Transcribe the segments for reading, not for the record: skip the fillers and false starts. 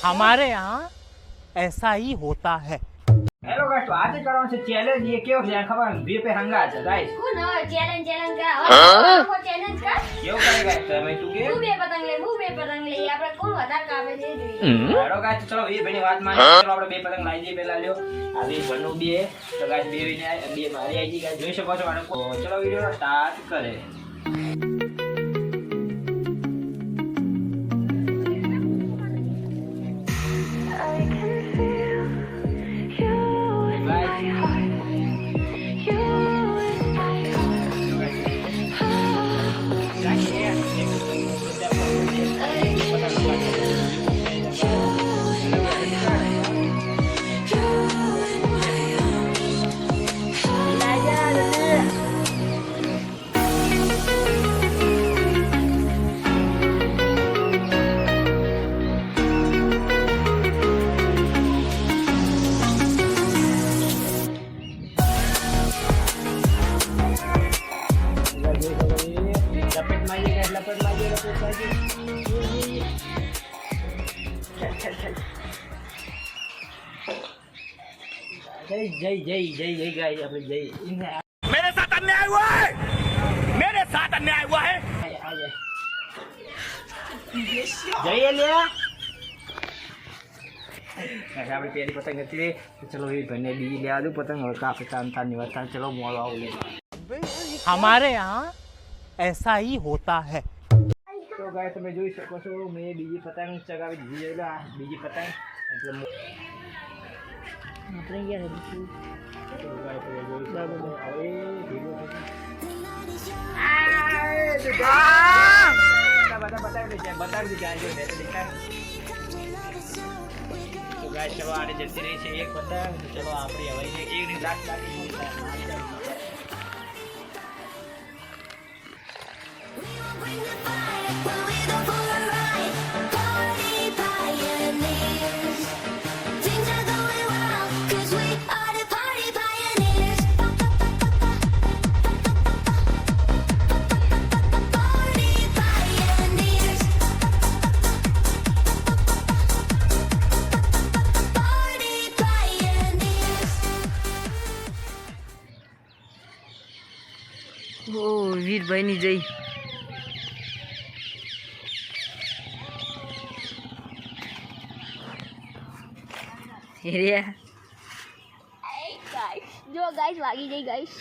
हमारे यहाँ ऐसा ही होता है। हेलो गाइस, तो आज करવાનો છે ચેલેન્જ. એ કેવો છે ખબર? 2 पे હંગા છે ગાइस. હું નો ચેલેન્જ કા હવે ચેલેન્જ કા કેવું કરે ગાइस? તમે તું કે હું બે પતંગ લે આપણે કોણ વધારે કાપે છે જોઈએ. હેલો ગાइस, ચલો એ ભાઈની વાત માની. ચલો આપણે 2 પતંગ લાવી દઈએ પહેલા. લ્યો આ બે ઘરનું 2 તો ગાइस 2 વિને 2 મારી આવી ગઈ ગાइस. જોઈ શકો છો. અને ચલો વિડિયો સ્ટાર્ટ કરે. जय जय जय जय गाइस, આપણે જય. मेरे साथ अन्याय हुआ है, मेरे साथ अन्याय हुआ है। જઈએ લે. આપણે પેલી પતંગ હતી. ચલો એ ભાઈને બીજી લેવા દઉં પતંગ. હવે કાપે તાની વાત. ચલો મોડો આવું લે. हमारे यहाँ ऐसा ही होता है। તો ગાઈસ તમે જોઈ શકો છો મેં બીજી પતંગ ચગાવી દીધી છે. બીજી પતંગ એટલે આપણે ગયા હતી ચલો આને જતી રહી છે એક પતંગ. ચલો આપણી હવે એક લાખ લાગી. ઓ વીરભાઈ ની જઈ જો ગાઈસ વાગી ગઈ ગાઈસ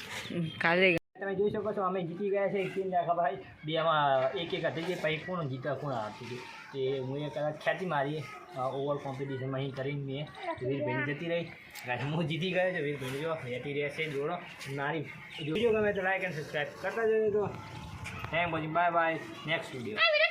કાલે. તમે જોઈ શકો છો અમે જીતી ગયા છે. ટીમ રાખા ભાઈ બેમાં એક એક હતી. પછી કોણ જીતા કોણ હારતી તે હું એ કદાચ ખ્યાતિ મારી ઓવર કોમ્પિટિશનમાં અહીં કરીને મેં વીરભાઈની જતી રહી. હું જીતી ગયો છું. વીરભાઈ જો રહેતી રહેશે જોડો નારી. વિડીયો ગમે તો લાઈક એન્ડ સબસ્ક્રાઈબ કરતા જજો. તો thank you. Bye bye. Next video.